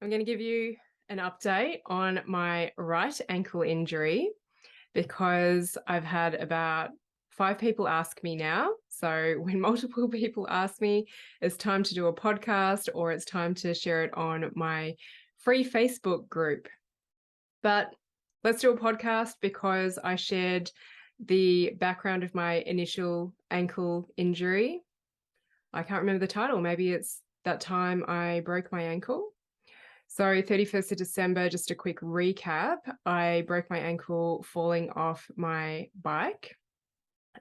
I'm going to give you an update on my right ankle injury because I've had about 5 people ask me now. So, when multiple people ask me, it's time to do a podcast or it's time to share it on my free Facebook group. But let's do a podcast because I shared the background of my initial ankle injury. I can't remember the title. Maybe it's that time I broke my ankle. So 31st of December, just a quick recap, I broke my ankle falling off my bike,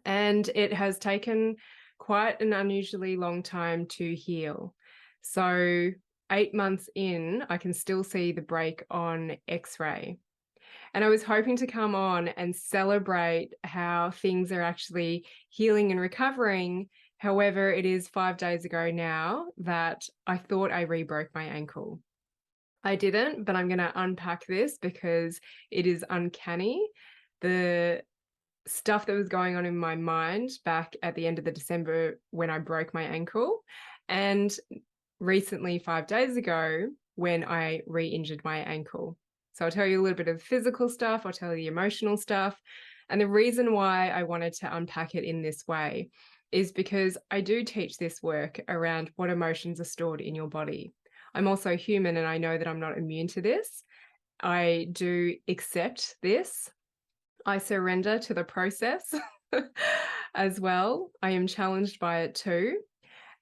and it has taken quite an unusually long time to heal. So 8 months in, I can still see the break on X-ray. And I was hoping to come on and celebrate how things are actually healing and recovering. However, it is 5 days ago now that I thought I re-broke my ankle. I didn't, but I'm going to unpack this because it is uncanny. The stuff that was going on in my mind back at the end of the December when I broke my ankle, and recently 5 days ago when I re-injured my ankle. So I'll tell you a little bit of the physical stuff, I'll tell you the emotional stuff. And the reason why I wanted to unpack it in this way is because I do teach this work around what emotions are stored in your body. I'm also human and I know that I'm not immune to this. I do accept this. I surrender to the process as well. I am challenged by it too.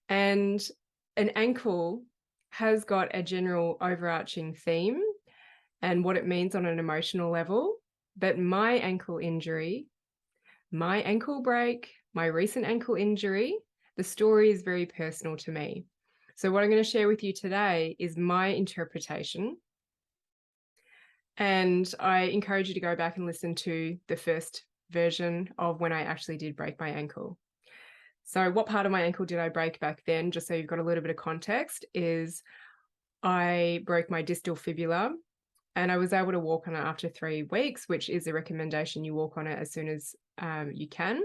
And an ankle has got a general overarching theme and what it means on an emotional level. But my ankle injury, my ankle break, my recent ankle injury, the story is very personal to me. So what I'm going to share with you today is my interpretation. And I encourage you to go back and listen to the first version of when I actually did break my ankle. So what part of my ankle did I break back then, just so you've got a little bit of context, is I broke my distal fibula and I was able to walk on it after 3 weeks, which is a recommendation. You walk on it as soon as you can.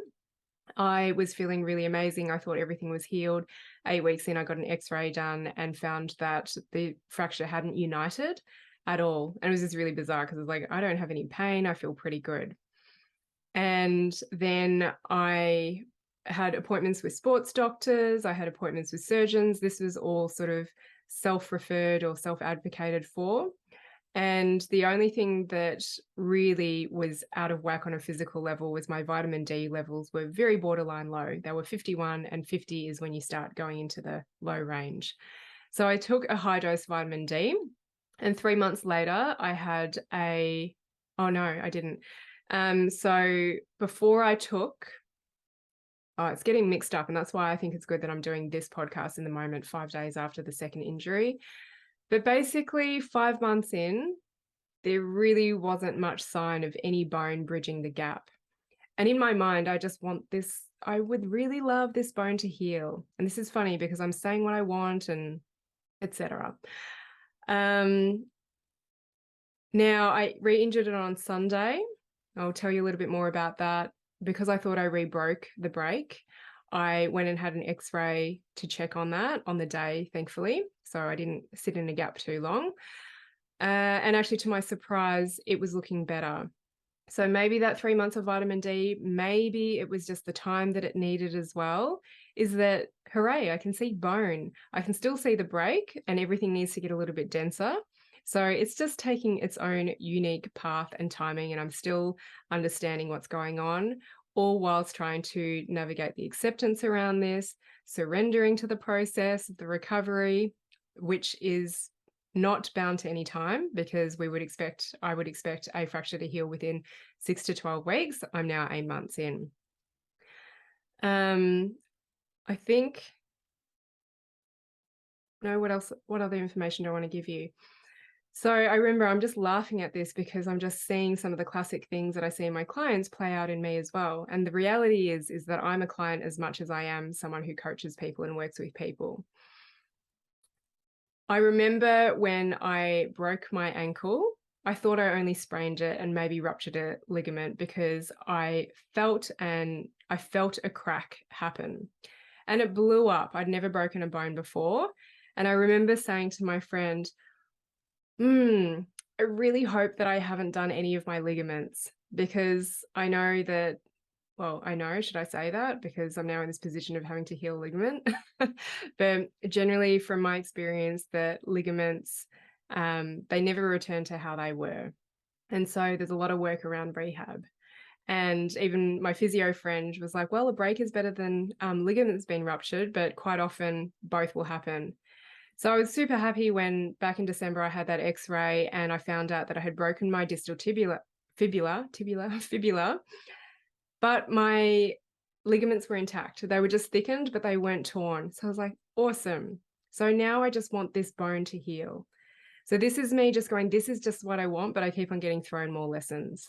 I was feeling really amazing. I thought everything was healed. 8 weeks in, I got an X-ray done and found that the fracture hadn't united at all. And it was just really bizarre because I was like, I don't have any pain. I feel pretty good. And then I had appointments with sports doctors. I had appointments with surgeons. This was all sort of self-referred or self-advocated for. And the only thing that really was out of whack on a physical level was my vitamin D levels were very borderline low. They were 51, and 50 is when you start going into the low range. So I took a high dose vitamin D, and 3 months later I had oh no, I didn't. So before I took, it's getting mixed up, and that's why I think it's good that I'm doing this podcast in the moment, 5 days after the second injury. But basically 5 months in, there really wasn't much sign of any bone bridging the gap. And in my mind, I just want this, I would really love this bone to heal. And this is funny because I'm saying what I want and etc. Now I re-injured it on Sunday. I'll tell you a little bit more about that. Because I thought I re-broke the break, I went and had an X-ray to check on that on the day, thankfully. So I didn't sit in a gap too long. And actually, to my surprise, it was looking better. So maybe that 3 months of vitamin D, maybe it was just the time that it needed as well, is that, hooray, I can see bone. I can still see the break and everything needs to get a little bit denser. So it's just taking its own unique path and timing, and I'm still understanding what's going on, all whilst trying to navigate the acceptance around this, surrendering to the process, the recovery, which is not bound to any time because I would expect a fracture to heal within 6 to 12 weeks. I'm now 8 months in. I think, no, what other information do I want to give you? So I remember I'm just laughing at this because I'm just seeing some of the classic things that I see in my clients play out in me as well. And the reality is that I'm a client as much as I am someone who coaches people and works with people. I remember when I broke my ankle, I thought I only sprained it and maybe ruptured a ligament because I felt a crack happen and it blew up. I'd never broken a bone before. And I remember saying to my friend, Mm, I really hope that I haven't done any of my ligaments because I know that, well, I know, should I say that? Because I'm now in this position of having to heal ligament. But generally, from my experience, that ligaments, they never return to how they were. And so there's a lot of work around rehab. And even my physio friend was like, well, a break is better than ligaments being ruptured, but quite often both will happen. So I was super happy when back in December I had that X-ray and I found out that I had broken my distal fibula, but my ligaments were intact. They were just thickened, but they weren't torn. So I was like, awesome. So now I just want this bone to heal. So this is me just going, this is just what I want, but I keep on getting thrown more lessons.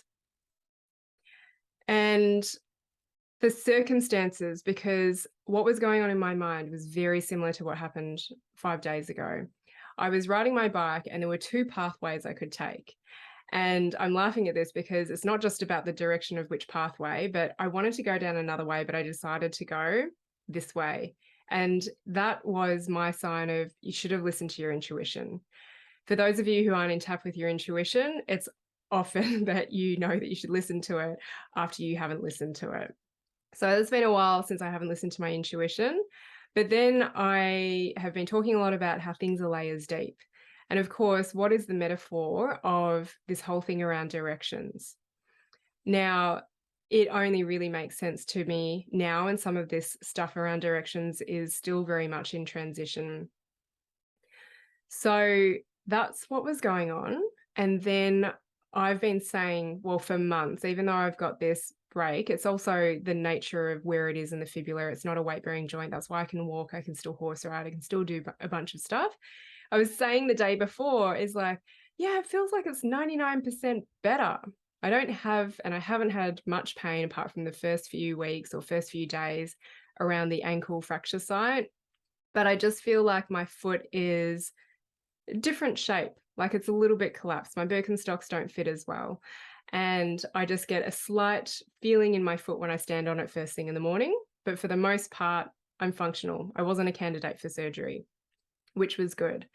And the circumstances, because what was going on in my mind was very similar to what happened 5 days ago. I was riding my bike and there were two pathways I could take. And I'm laughing at this because it's not just about the direction of which pathway, but I wanted to go down another way, but I decided to go this way. And that was my sign of you should have listened to your intuition. For those of you who aren't in tap with your intuition, it's often that you know that you should listen to it after you haven't listened to it. So it's been a while since I haven't listened to my intuition, but then I have been talking a lot about how things are layers deep. And of course, what is the metaphor of this whole thing around directions? Now, it only really makes sense to me now, and some of this stuff around directions is still very much in transition. So that's what was going on. And then I've been saying, well, for months, even though I've got this break, it's also the nature of where it is in the fibula. It's not a weight bearing joint. That's why I can walk, I can still horse ride, I can still do a bunch of stuff. I was saying the day before is like, yeah, it feels like it's 99% better. I don't have, and I haven't had much pain apart from the first few weeks or first few days around the ankle fracture site. But I just feel like my foot is different shape, like it's a little bit collapsed. My Birkenstocks don't fit as well. And I just get a slight feeling in my foot when I stand on it first thing in the morning. But for the most part, I'm functional. I wasn't a candidate for surgery, which was good.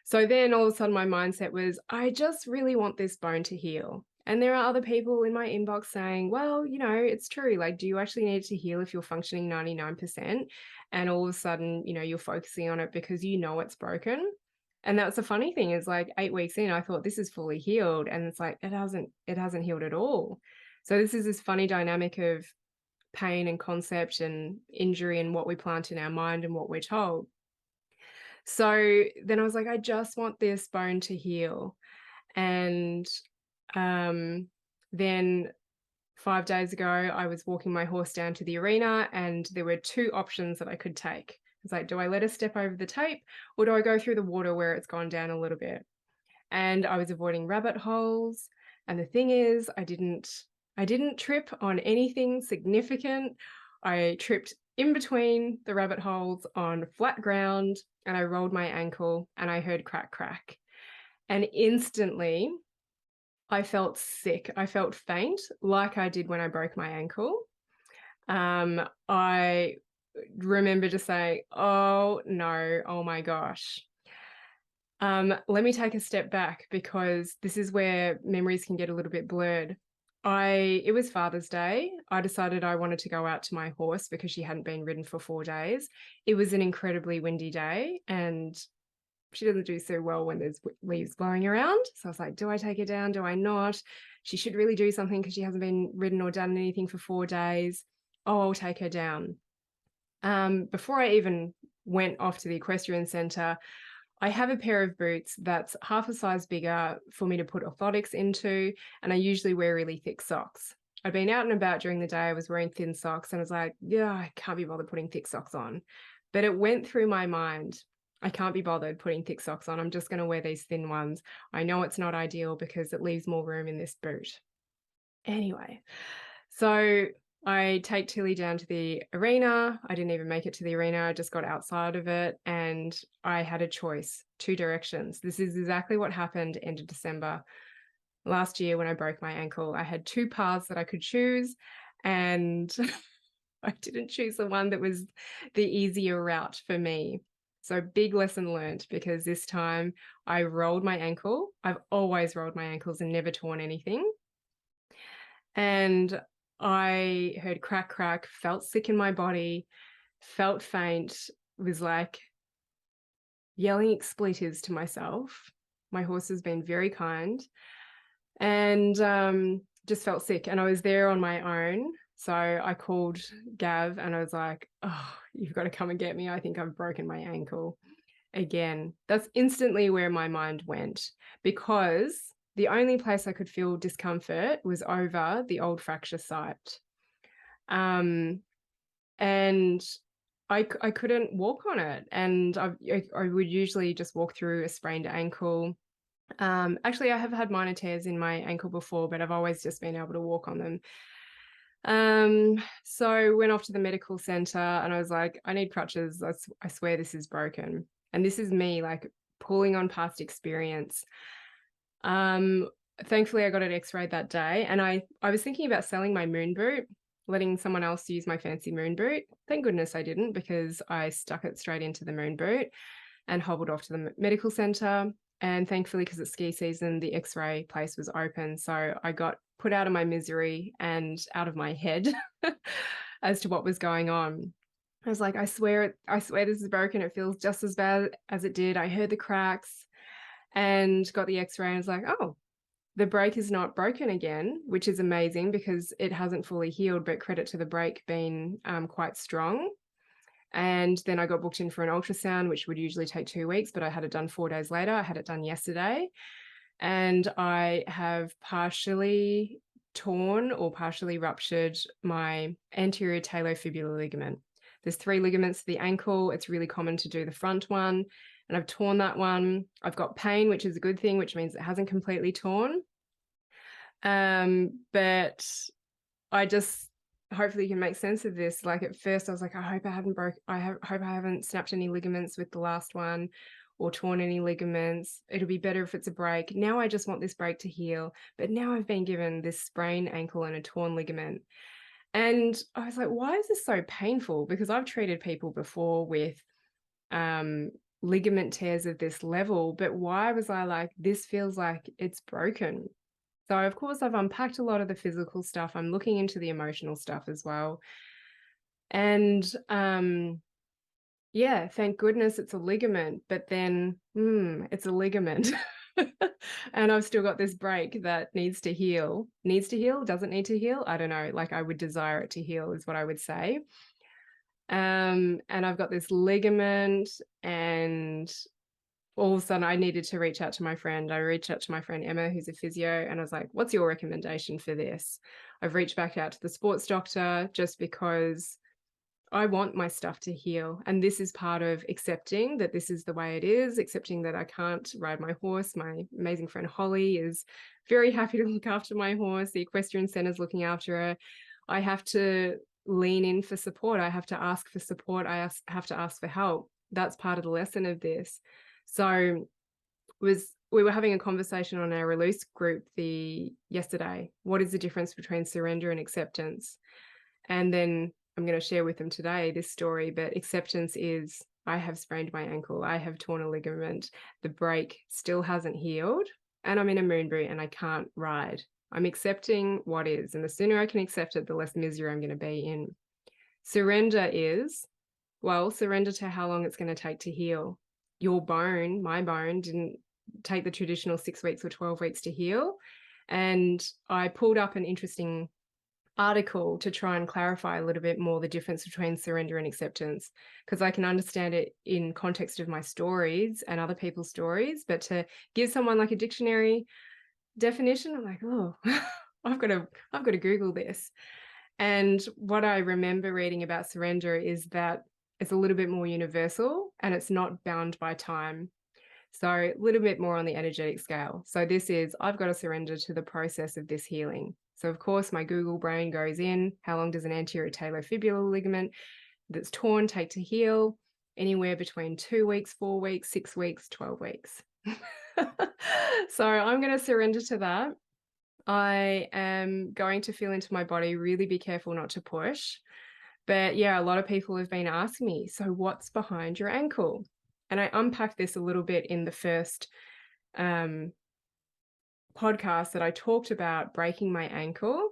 So then all of a sudden my mindset was, I just really want this bone to heal. And there are other people in my inbox saying, well, you know, it's true. Like, do you actually need to heal if you're functioning 99%? And all of a sudden, you know, you're focusing on it because you know it's broken. And that's the funny thing is like 8 weeks in, I thought this is fully healed. And it's like, it hasn't healed at all. So this is this funny dynamic of pain and concept and injury and what we plant in our mind and what we're told. So then I was like, I just want this bone to heal. And then 5 days ago, I was walking my horse down to the arena and there were two options that I could take. It's like, do I let her step over the tape or do I go through the water where it's gone down a little bit? And I was avoiding rabbit holes. And the thing is, I didn't trip on anything significant. I tripped in between the rabbit holes on flat ground and I rolled my ankle and I heard crack, crack. And instantly I felt sick. I felt faint like I did when I broke my ankle. I remember just saying, oh no, oh my gosh. Let me take a step back because this is where memories can get a little bit blurred. It was Father's Day. I decided I wanted to go out to my horse because she hadn't been ridden for 4 days. It was an incredibly windy day and she doesn't do so well when there's leaves blowing around. So I was like, do I take her down? Do I not? She should really do something because she hasn't been ridden or done anything for 4 days. Oh, I'll take her down. Before I even went off to the equestrian center, I have a pair of boots that's half a size bigger for me to put orthotics into, and I usually wear really thick socks. I'd been out and about during the day, I was wearing thin socks, and I was like, yeah, I can't be bothered putting thick socks on. But it went through my mind, I can't be bothered putting thick socks on. I'm just going to wear these thin ones. I know it's not ideal because it leaves more room in this boot. Anyway, so I take Tilly down to the arena. I didn't even make it to the arena. I just got outside of it and I had a choice, two directions. This is exactly what happened end of December last year when I broke my ankle. I had two paths that I could choose and I didn't choose the one that was the easier route for me. So big lesson learned, because this time I rolled my ankle. I've always rolled my ankles and never torn anything. And I heard crack, crack, felt sick in my body, felt faint, was like yelling expletives to myself. My horse has been very kind, and just felt sick. And I was there on my own. So I called Gav and I was like, oh, you've got to come and get me. I think I've broken my ankle again. That's instantly where my mind went, because the only place I could feel discomfort was over the old fracture site. And I couldn't walk on it. And I would usually just walk through a sprained ankle. Actually, I have had minor tears in my ankle before, but I've always just been able to walk on them. So went off to the medical center and I was like, I need crutches. I swear this is broken. And this is me like pulling on past experience. Thankfully I got an x-ray that day, and I was thinking about selling my moon boot, letting someone else use my fancy moon boot. Thank goodness I didn't, because I stuck it straight into the moon boot and hobbled off to the medical center. And thankfully, because it's ski season, the x-ray place was open. So I got put out of my misery and out of my head as to what was going on. I was like, I swear this is broken. It feels just as bad as it did. I heard the cracks and got the x-ray and was like, oh, the break is not broken again, which is amazing because it hasn't fully healed, but credit to the break being quite strong. And then I got booked in for an ultrasound, which would usually take 2 weeks, but I had it done 4 days later. I had it done yesterday. And I have partially torn or partially ruptured my anterior talofibular ligament. There's 3 ligaments to the ankle. It's really common to do the front one. And I've torn that one. I've got pain, which is a good thing, which means it hasn't completely torn. But I just hopefully can make sense of this. Like at first I was like, I hope I haven't snapped any ligaments with the last one or torn any ligaments. It'll be better if it's a break. Now I just want this break to heal. But now I've been given this sprained ankle and a torn ligament. And I was like, why is this so painful? Because I've treated people before with ligament tears of this level, but why was I like, this feels like it's broken? So of course I've unpacked a lot of the physical stuff. I'm looking into the emotional stuff as well. And yeah, thank goodness it's a ligament, but then it's a ligament. And I've still got this break that needs to heal. Needs to heal, doesn't need to heal. I don't know. Like I would desire it to heal is what I would say. And I've got this ligament, and all of a sudden I needed to reach out to my friend. I reached out to my friend Emma, who's a physio, and I was like, what's your recommendation for this? I've reached back out to the sports doctor just because I want my stuff to heal. And this is part of accepting that this is the way it is, accepting that I can't ride my horse. My amazing friend Holly is very happy to look after my horse. The equestrian center's looking after her. I have to lean in for support. I have to ask for support. I have to ask for help. That's part of the lesson of this. So we were having a conversation on our release group yesterday. What is the difference between surrender and acceptance? And then I'm going to share with them today this story, but acceptance is I have sprained my ankle. I have torn a ligament. The break still hasn't healed, and I'm in a moon boot and I can't ride. I'm accepting what is, and the sooner I can accept it, the less misery I'm going to be in. Surrender is, well, surrender to how long it's going to take to heal. Your bone, my bone, didn't take the traditional 6 weeks or 12 weeks to heal. And I pulled up an interesting article to try and clarify a little bit more the difference between surrender and acceptance, because I can understand it in context of my stories and other people's stories, but to give someone like a dictionary definition, I'm like, oh, I've got to Google this. And what I remember reading about surrender is that it's a little bit more universal and it's not bound by time. So a little bit more on the energetic scale. So this is, I've got to surrender to the process of this healing. So of course my Google brain goes in, how long does an anterior talofibular ligament that's torn take to heal? Anywhere between 2 weeks, 4 weeks, 6 weeks, 12 weeks. So I'm going to surrender to that. I am going to feel into my body, really be careful not to push. But yeah, a lot of people have been asking me, so what's behind your ankle? And I unpacked this a little bit in the first podcast that I talked about breaking my ankle,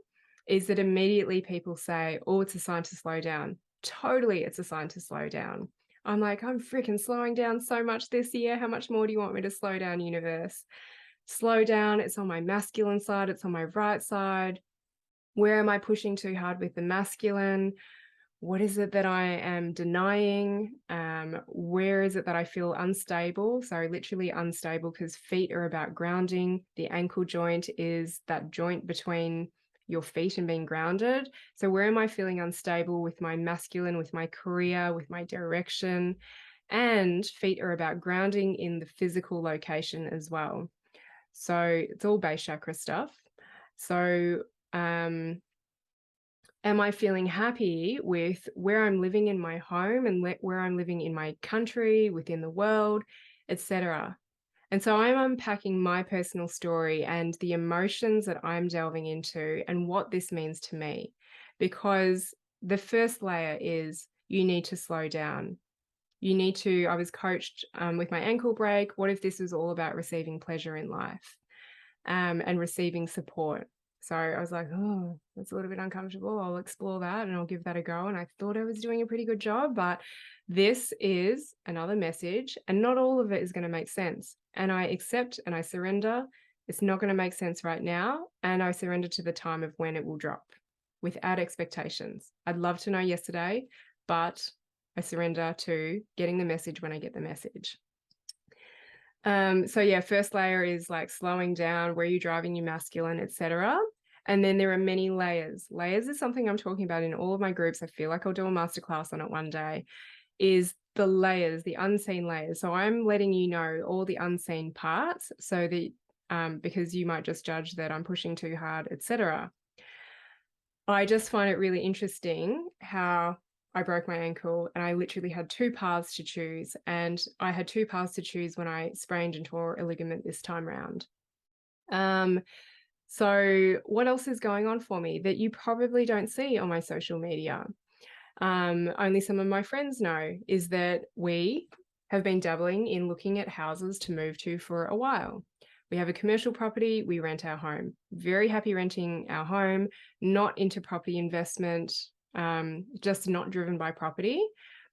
is that immediately people say, oh, it's a sign to slow down. Totally, it's a sign to slow down. I'm like, I'm freaking slowing down so much this year. How much more do you want me to slow down, universe? Slow down. It's on my masculine side. It's on my right side. Where am I pushing too hard with the masculine? What is it that I am denying? Where is it that I feel unstable? So literally unstable, because feet are about grounding. The ankle joint is that joint between your feet and being grounded. So where am I feeling unstable with my masculine, with my career, with my direction? And feet are about grounding in the physical location as well. So it's all base chakra stuff. So am I feeling happy with where I'm living in my home and where I'm living in my country, within the world, etc.? And so I'm unpacking my personal story and the emotions that I'm delving into and what this means to me. Because the first layer is you need to slow down. You need to, I was coached with my ankle break. What if this was all about receiving pleasure in life and receiving support? So I was like, oh, that's a little bit uncomfortable. I'll explore that and I'll give that a go. And I thought I was doing a pretty good job, but this is another message and not all of it is going to make sense. And I accept and I surrender. It's not going to make sense right now. And I surrender to the time of when it will drop without expectations. I'd love to know yesterday, but I surrender to getting the message when I get the message. So yeah, first layer is like slowing down, where you're driving your masculine, etc. And then there are many layers. Layers is something I'm talking about in all of my groups. I feel like I'll do a masterclass on it one day, is the layers, the unseen layers. So I'm letting you know all the unseen parts so that because you might just judge that I'm pushing too hard, etc. I just find it really interesting how I broke my ankle and I literally had two paths to choose. And I had two paths to choose when I sprained and tore a ligament this time round. So what else is going on for me that you probably don't see on my social media? Only some of my friends know, is that we have been dabbling in looking at houses to move to for a while. We have a commercial property, we rent our home. Very happy renting our home, not into property investment, just not driven by property.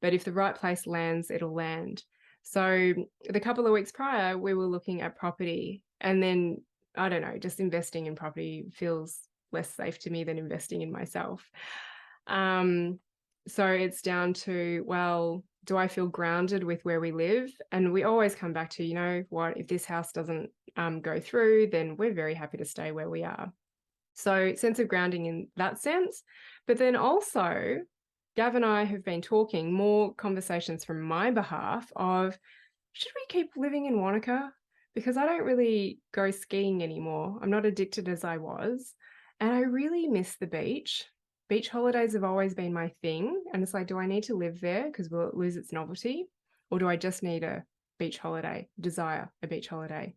But if the right place lands, it'll land. So the couple of weeks prior, we were looking at property, and then, I don't know, just investing in property feels less safe to me than investing in myself. So it's down to, well, do I feel grounded with where we live? And we always come back to, you know what, if this house doesn't go through, then we're very happy to stay where we are. So sense of grounding in that sense. But then also, Gav and I have been talking more conversations from my behalf of, should we keep living in Wanaka? Because I don't really go skiing anymore. I'm not addicted as I was. And I really miss the beach. Beach holidays have always been my thing. And it's like, do I need to live there because will it lose its novelty? Or do I just need a beach holiday, desire a beach holiday?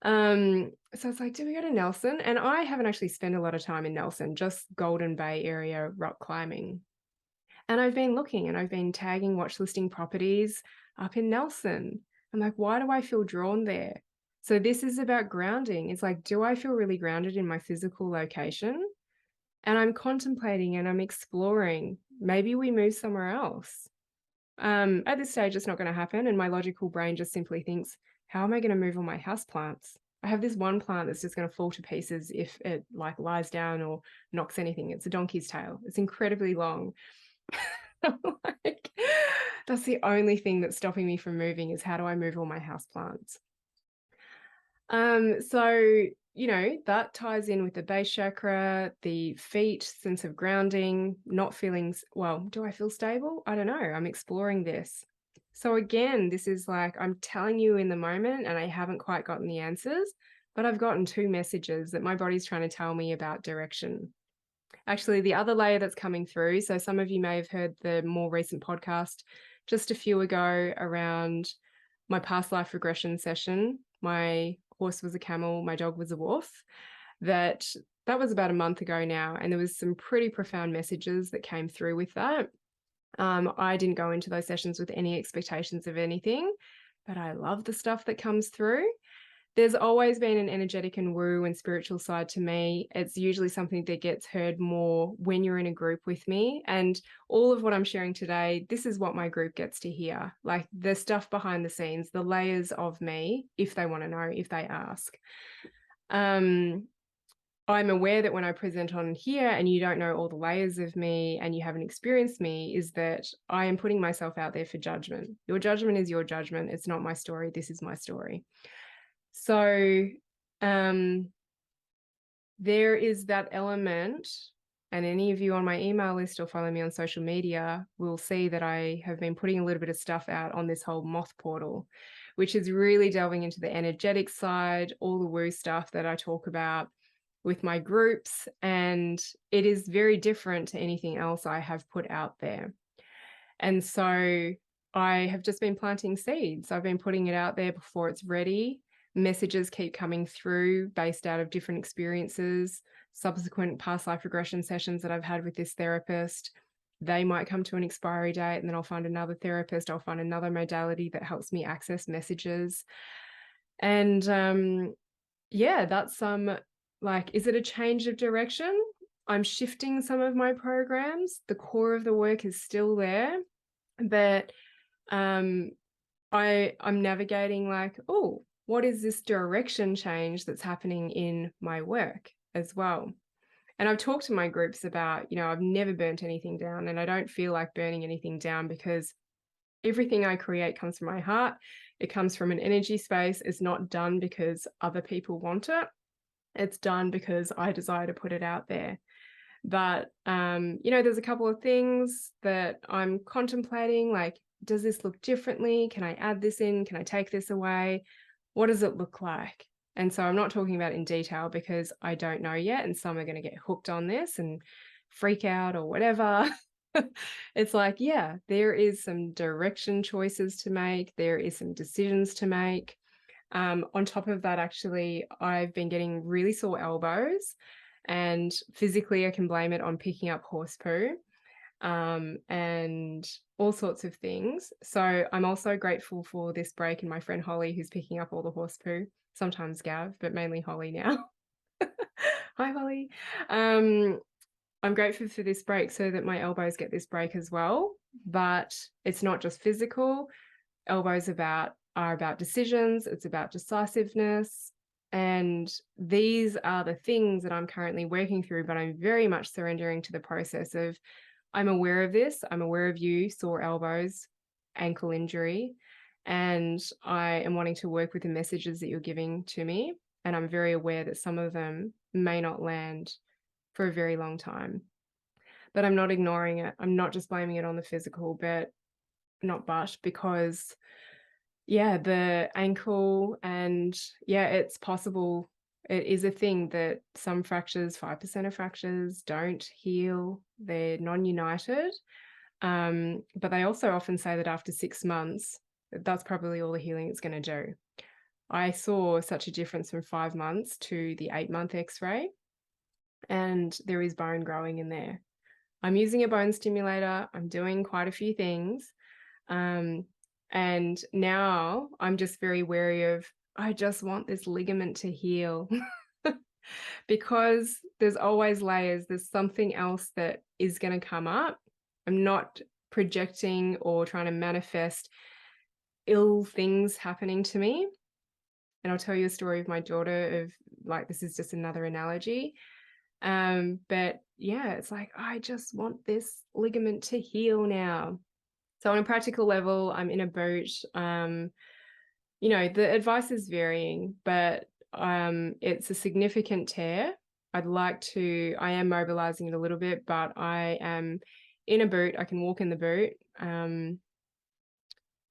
So it's like, do we go to Nelson? And I haven't actually spent a lot of time in Nelson, just Golden Bay area rock climbing. And I've been looking and I've been tagging watch listing properties up in Nelson. I'm like, why do I feel drawn there? So this is about grounding. It's like, do I feel really grounded in my physical location? And I'm contemplating and I'm exploring. Maybe we move somewhere else. At this stage, it's not going to happen. And my logical brain just simply thinks, how am I going to move all my house plants? I have this one plant that's just going to fall to pieces if it like lies down or knocks anything. It's a donkey's tail. It's incredibly long. Like, that's the only thing that's stopping me from moving, is how do I move all my house plants? So, you know, that ties in with the base chakra, the feet, sense of grounding, not feeling, well, do I feel stable? I don't know. I'm exploring this. So again, this is like, I'm telling you in the moment and I haven't quite gotten the answers, but I've gotten two messages that my body's trying to tell me about direction. Actually, the other layer that's coming through, so some of you may have heard the more recent podcast just a few ago around my past life regression session. My horse was a camel, my dog was a wolf. That was about a month ago now, and there was some pretty profound messages that came through with that. I didn't go into those sessions with any expectations of anything, but I love the stuff that comes through. There's always been an energetic and woo and spiritual side to me. It's usually something that gets heard more when you're in a group with me. And all of what I'm sharing today, this is what my group gets to hear, like the stuff behind the scenes, the layers of me, if they want to know, if they ask. I'm aware that when I present on here and you don't know all the layers of me and you haven't experienced me, is that I am putting myself out there for judgment. Your judgment is your judgment. It's not my story. This is my story. So there is that element, and any of you on my email list or follow me on social media will see that I have been putting a little bit of stuff out on this whole moth portal, which is really delving into the energetic side, all the woo stuff that I talk about with my groups, and it is very different to anything else I have put out there. And so I have just been planting seeds. I've been putting it out there before it's ready. Messages keep coming through based out of different experiences, subsequent past life regression sessions that I've had with this therapist. They might come to an expiry date, and then I'll find another therapist. I'll find another modality that helps me access messages. And yeah, that's like, is it a change of direction? I'm shifting some of my programs. The core of the work is still there, but I'm navigating like, oh, what is this direction change that's happening in my work as well? And I've talked to my groups about, I've never burnt anything down, and I don't feel like burning anything down because everything I create comes from my heart. It comes from an energy space. It's not done because other people want it. It's done because I desire to put it out there. But, there's a couple of things that I'm contemplating, like, does this look differently? Can I add this in? Can I take this away? What does it look like? And so I'm not talking about it in detail because I don't know yet. And some are going to get hooked on this and freak out or whatever. It's like, yeah, there is some direction choices to make. There is some decisions to make. On top of that, actually, I've been getting really sore elbows, and physically I can blame it on picking up horse poo, and all sorts of things. So I'm also grateful for this break and my friend Holly, who's picking up all the horse poo, sometimes Gav, but mainly Holly now. Hi, Holly. I'm grateful for this break so that my elbows get this break as well. But it's not just physical. Elbows are about decisions. It's about decisiveness. And these are the things that I'm currently working through, but I'm very much surrendering to the process of, I'm aware of this. I'm aware of you, sore elbows, ankle injury, and I am wanting to work with the messages that you're giving to me. And I'm very aware that some of them may not land for a very long time, but I'm not ignoring it. I'm not just blaming it on the physical, because the ankle, and it's possible. It is a thing that some fractures, 5% of fractures, don't heal. They're non-united. But they also often say that after 6 months, that's probably all the healing it's going to do. I saw such a difference from 5 months to the 8-month x-ray, and there is bone growing in there. I'm using a bone stimulator. I'm doing quite a few things. And now I'm just very wary of, I just want this ligament to heal because there's always layers. There's something else that is going to come up. I'm not projecting or trying to manifest ill things happening to me. And I'll tell you a story of my daughter of, like, this is just another analogy. But yeah, it's like, I just want this ligament to heal now. So on a practical level, I'm in a boot. The advice is varying, but it's a significant tear. I am mobilizing it a little bit, but I am in a boot. I can walk in the boot.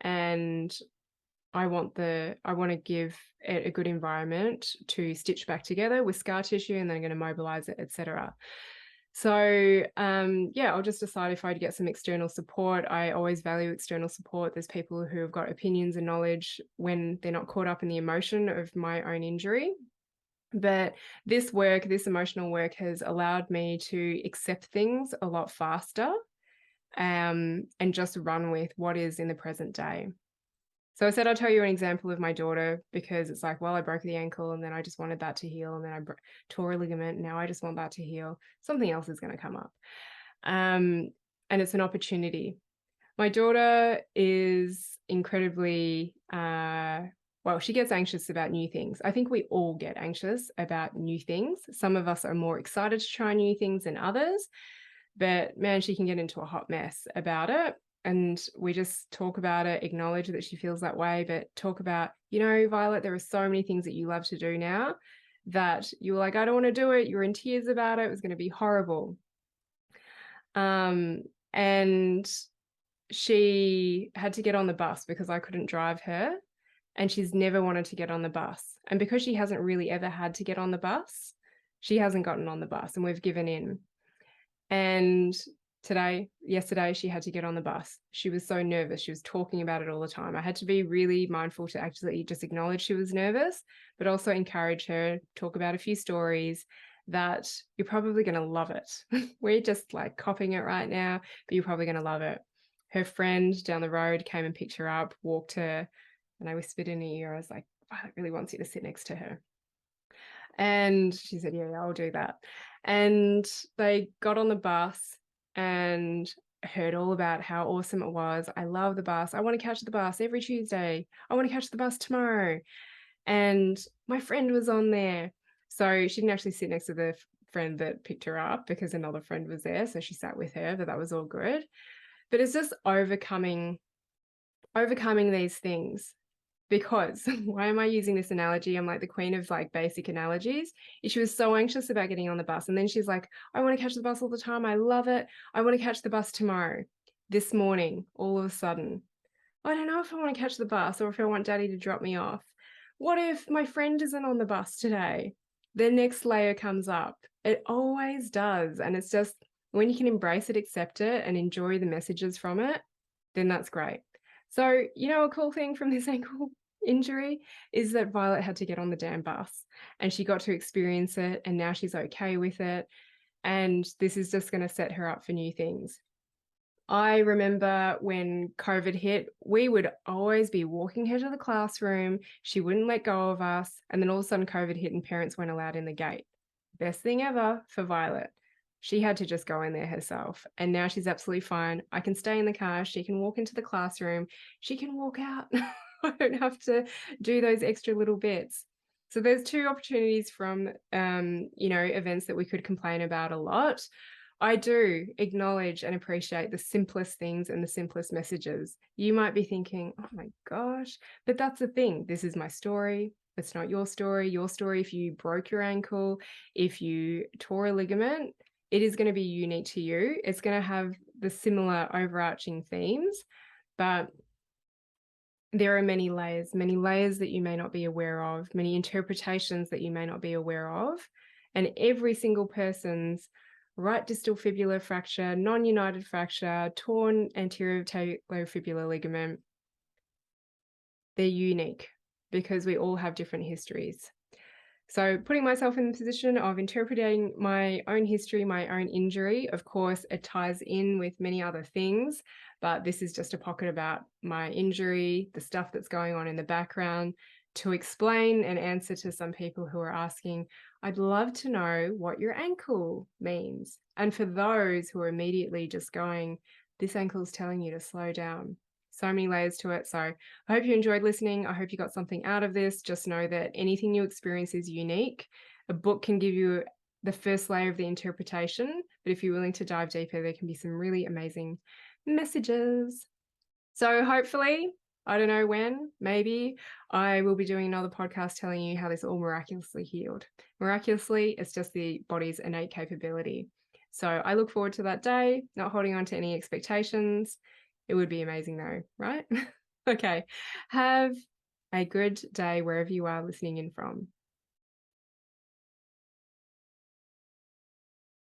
And I want to give it a good environment to stitch back together with scar tissue, and then I'm going to mobilize it, etc. So I'll just decide if I get some external support. I always value external support. There's people who have got opinions and knowledge when they're not caught up in the emotion of my own injury. But this emotional work has allowed me to accept things a lot faster. and just run with what is in the present day. So I said I'll tell you an example of my daughter, because it's like, well, I broke the ankle and then I just wanted that to heal, and then I tore a ligament. Now I just want that to heal. Something else is going to come up. And it's an opportunity. My daughter is incredibly, well, she gets anxious about new things. I think we all get anxious about new things. Some of us are more excited to try new things than others, but man, she can get into a hot mess about it. And we just talk about it, acknowledge that she feels that way, but talk about, Violet, there are so many things that you love to do now that you were like, I don't want to do it. You were in tears about it. It was going to be horrible. And she had to get on the bus because I couldn't drive her, and she's never wanted to get on the bus. And because she hasn't really ever had to get on the bus, she hasn't gotten on the bus, and we've given in. And yesterday, she had to get on the bus. She was so nervous. She was talking about it all the time. I had to be really mindful to actually just acknowledge she was nervous, but also encourage her, talk about a few stories that you're probably going to love it. We're just like copying it right now, but you're probably going to love it. Her friend down the road came and picked her up, walked her, and I whispered in her ear, I was like, Violet really wants you to sit next to her. And she said, yeah, I'll do that. And they got on the bus and heard all about how awesome it was. I love the bus. I want to catch the bus every Tuesday. I want to catch the bus tomorrow. And my friend was on there. So she didn't actually sit next to the friend that picked her up because another friend was there. So she sat with her, but that was all good. But it's just overcoming these things. Because why am I using this analogy? I'm like the queen of like basic analogies. She was so anxious about getting on the bus. And then she's like, I want to catch the bus all the time. I love it. I want to catch the bus tomorrow. This morning, all of a sudden, I don't know if I want to catch the bus or if I want daddy to drop me off. What if my friend isn't on the bus today? The next layer comes up. It always does. And it's just when you can embrace it, accept it, and enjoy the messages from it, then that's great. So, a cool thing from this ankle injury is that Violet had to get on the damn bus and she got to experience it, and now she's okay with it. And this is just going to set her up for new things. I remember when COVID hit, we would always be walking her to the classroom. She wouldn't let go of us. And then all of a sudden COVID hit and parents weren't allowed in the gate. Best thing ever for Violet. She had to just go in there herself. And now she's absolutely fine. I can stay in the car. She can walk into the classroom. She can walk out. I don't have to do those extra little bits. So there's two opportunities from, events that we could complain about a lot. I do acknowledge and appreciate the simplest things and the simplest messages. You might be thinking, oh my gosh, but that's the thing. This is my story. It's not your story. Your story, if you broke your ankle, if you tore a ligament, it is going to be unique to you. It's going to have the similar overarching themes, but there are many layers that you may not be aware of, many interpretations that you may not be aware of. And every single person's right distal fibular fracture, non-united fracture, torn anterior fibular ligament, they're unique because we all have different histories. So putting myself in the position of interpreting my own history, my own injury, of course, it ties in with many other things, but this is just a pocket about my injury, the stuff that's going on in the background, to explain and answer to some people who are asking, I'd love to know what your ankle means. And for those who are immediately just going, this ankle is telling you to slow down. So many layers to it. So I hope you enjoyed listening. I hope you got something out of this. Just know that anything you experience is unique. A book can give you the first layer of the interpretation, but if you're willing to dive deeper, there can be some really amazing messages. So hopefully, I don't know when, maybe I will be doing another podcast telling you how this all miraculously healed. Miraculously, it's just the body's innate capability. So I look forward to that day, not holding on to any expectations. It would be amazing though, right? Okay. Have a good day wherever you are listening in from.